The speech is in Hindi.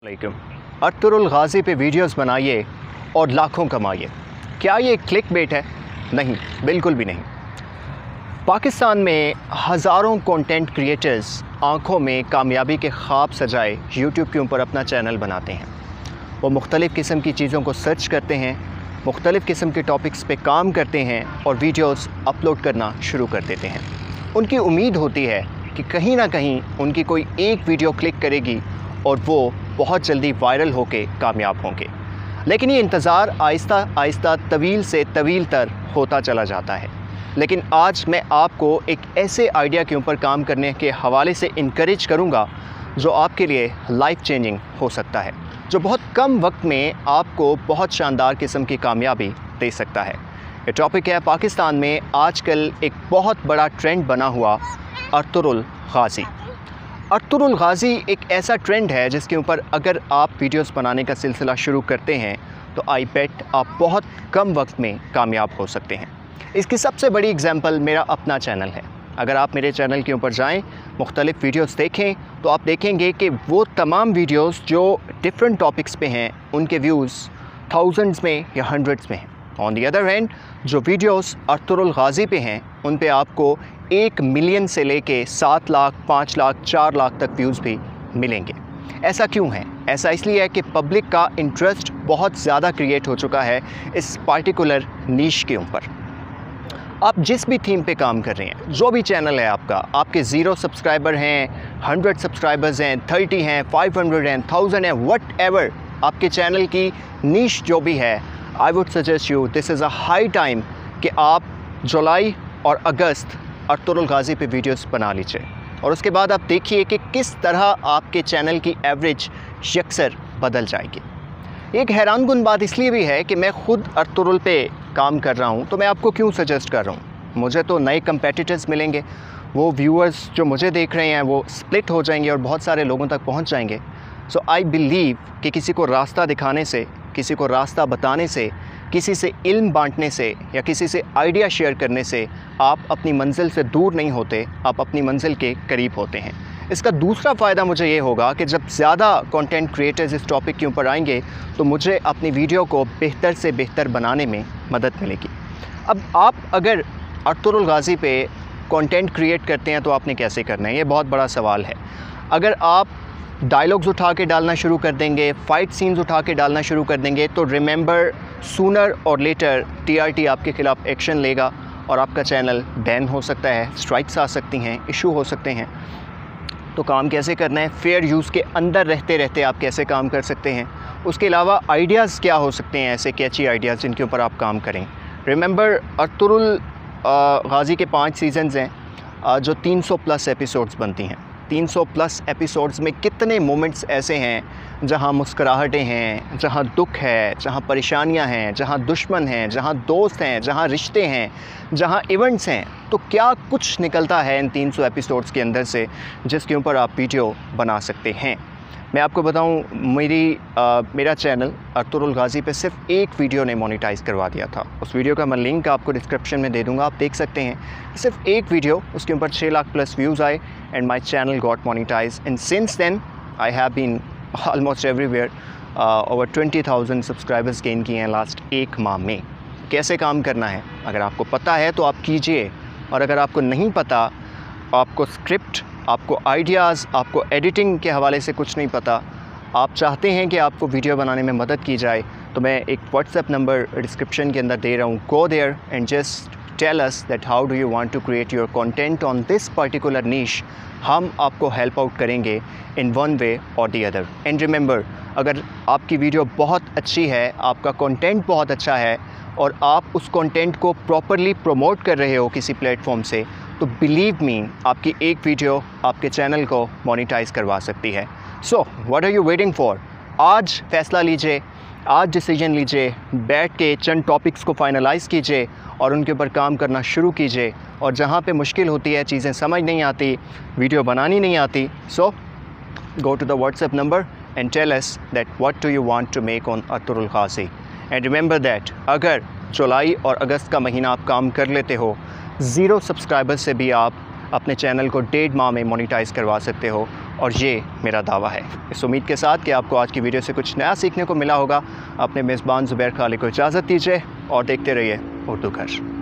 वालेकुम। अतरुल गाज़ी पे वीडियोस बनाइए और लाखों कमाइए। क्या ये क्लिक बेट है? नहीं, बिल्कुल भी नहीं। पाकिस्तान में हज़ारों कंटेंट क्रिएटर्स आँखों में कामयाबी के ख्वाब सजाए यूट्यूब के ऊपर अपना चैनल बनाते हैं। वो मुख्तलिफ़ किस्म की चीज़ों को सर्च करते हैं, मुख्तलिफ़ किस्म के टॉपिक्स पे काम करते हैं और वीडियोस अपलोड करना शुरू कर देते हैं। उनकी उम्मीद होती है कि कहीं ना कहीं उनकी कोई एक वीडियो क्लिक करेगी और वो बहुत जल्दी वायरल होके कामयाब होंगे। लेकिन ये इंतज़ार आहिस्ता आहिस्ता तवील से तवील तर होता चला जाता है। लेकिन आज मैं आपको एक ऐसे आइडिया के ऊपर काम करने के हवाले से इनकरेज करूँगा जो आपके लिए लाइफ चेंजिंग हो सकता है, जो बहुत कम वक्त में आपको बहुत शानदार किस्म की कामयाबी दे सकता है। ये टॉपिक है पाकिस्तान में आजकल एक बहुत बड़ा ट्रेंड बना हुआ अतरुल गाज़ी। अतरुल गाज़ी एक ऐसा ट्रेंड है जिसके ऊपर अगर आप वीडियोस बनाने का सिलसिला शुरू करते हैं तो आई बेट आप बहुत कम वक्त में कामयाब हो सकते हैं। इसकी सबसे बड़ी एग्जांपल मेरा अपना चैनल है। अगर आप मेरे चैनल के ऊपर जाएं, मुख्तलिफ़ वीडियोस देखें तो आप देखेंगे कि वो तमाम वीडियोस जो डिफरेंट टॉपिक्स पे हैं उनके व्यूज़ थाउजेंड्स में या हंड्रेड्स में हैं। ऑन दी अदर हैंड जो वीडियोस अतरुल गाज़ी पे हैं उन पे आपको 1 मिलियन से लेके 7 लाख, 5 लाख, 4 लाख तक व्यूज़ भी मिलेंगे। ऐसा क्यों है? ऐसा इसलिए है कि पब्लिक का इंटरेस्ट बहुत ज़्यादा क्रिएट हो चुका है इस पार्टिकुलर नीश के ऊपर। आप जिस भी थीम पे काम कर रहे हैं, जो भी चैनल है आपका, आपके 0 सब्सक्राइबर हैं, 100 सब्सक्राइबर्स हैं, 30 हैं, 500 हैं, 1000 हैं, वट एवर आपके चैनल की नीश जो भी है, I would suggest you this is a high time कि आप जुलाई और अगस्त अतरुल गाज़ी पे वीडियोस बना लीजिए और उसके बाद आप देखिए कि किस तरह आपके चैनल की एवरेज यकसर बदल जाएगी। एक हैरानकुन बात इसलिए भी है कि मैं ख़ुद अतरुल पे काम कर रहा हूँ, तो मैं आपको क्यों सजेस्ट कर रहा हूँ। मुझे तो नए कंपेटिटर्स मिलेंगे, वो व्यूअर्स जो मुझे देख रहे हैं वो स्प्लिट हो जाएंगे और बहुत सारे लोगों तक पहुँच जाएंगे। सो आई बिलीव कि किसी को रास्ता दिखाने से, किसी को रास्ता बताने से, किसी से इल्म बांटने से या किसी से आइडिया शेयर करने से आप अपनी मंजिल से दूर नहीं होते, आप अपनी मंजिल के करीब होते हैं। इसका दूसरा फ़ायदा मुझे ये होगा कि जब ज़्यादा कंटेंट क्रिएटर्स इस टॉपिक के ऊपर आएंगे तो मुझे अपनी वीडियो को बेहतर से बेहतर बनाने में मदद मिलेगी। अब आप अगर अतरुल गाज़ी पे कंटेंट क्रिएट करते हैं तो आपने कैसे करना है, ये बहुत बड़ा सवाल है। अगर आप डायलॉग्स उठा के डालना शुरू कर देंगे, फ़ाइट सीन्स उठा के डालना शुरू कर देंगे तो रिमेंबर सूनर और लेटर TRT आपके ख़िलाफ़ एक्शन लेगा और आपका चैनल बैन हो सकता है, स्ट्राइक्स आ सकती हैं, इशू हो सकते हैं। तो काम कैसे करना है, फेयर यूज़ के अंदर रहते रहते आप कैसे काम कर सकते हैं, उसके अलावा आइडियाज़ क्या हो सकते हैं, ऐसे कैची आइडियाज़ जिनके ऊपर आप काम करें। रिमेंबर अतरुल गाज़ी के 5 सीज़न्स हैं जो 300 प्लस एपिसोड्स बनती हैं। 300 प्लस एपिसोड्स में कितने मोमेंट्स ऐसे हैं जहां मुस्कुराहटें हैं, जहां दुख है, जहां परेशानियां हैं, जहां दुश्मन हैं, जहां दोस्त हैं, जहां रिश्ते हैं, जहां इवेंट्स हैं। तो क्या कुछ निकलता है इन 300 एपिसोड्स के अंदर से जिसके ऊपर आप वीडियो बना सकते हैं। मैं आपको बताऊं, मेरा चैनल अतरुल गाज़ी पे सिर्फ एक वीडियो ने मोनेटाइज़ करवा दिया था। उस वीडियो का मैं लिंक आपको डिस्क्रिप्शन में दे दूंगा, आप देख सकते हैं। सिर्फ एक वीडियो, उसके ऊपर 6 लाख प्लस व्यूज़ आए and my channel got monetize and since then I have been almost everywhere. Over 20,000 subscribers gain किए हैं लास्ट 1 माह में। कैसे काम करना है अगर आपको पता है तो आप कीजिए, और अगर आपको नहीं पता, आपको स्क्रिप्ट, आपको आइडियाज़, आपको एडिटिंग के हवाले से कुछ नहीं पता, आप चाहते हैं कि आपको वीडियो बनाने में मदद की जाए, तो मैं एक व्हाट्सएप नंबर डिस्क्रिप्शन के अंदर दे रहा हूँ। Go there and just tell us that how do you want to create your content on this particular niche. हम आपको हेल्प आउट करेंगे इन वन वे और दी अदर। एंड रिमेंबर, अगर आपकी वीडियो बहुत अच्छी है, आपका कंटेंट बहुत अच्छा है और आप उस कंटेंट को प्रॉपरली प्रमोट कर रहे हो किसी प्लेटफॉर्म से, तो बिलीव मी, आपकी एक वीडियो आपके चैनल को मोनेटाइज़ करवा सकती है। So what are you waiting for? आज फ़ैसला लीजिए, आज डिसीजन लीजिए, बैठ के चंद टॉपिक्स को फाइनलाइज़ कीजिए और उनके ऊपर काम करना शुरू कीजिए। और जहाँ पे मुश्किल होती है, चीज़ें समझ नहीं आती, वीडियो बनानी नहीं आती, so go to the WhatsApp number and tell us that what do you want to make on Atrul Ghazi. And remember that अगर जुलाई और अगस्त का महीना आप काम कर लेते हो, 0 सब्सक्राइबर्स से भी आप अपने चैनल को 1.5 माह में मोनेटाइज़ करवा सकते हो, और ये मेरा दावा है। इस उम्मीद के साथ कि आपको आज की वीडियो से कुछ नया सीखने को मिला होगा, अपने मेज़बान ज़ुबैर खालिक को इजाज़त दीजिए और देखते रहिए उर्दू घर।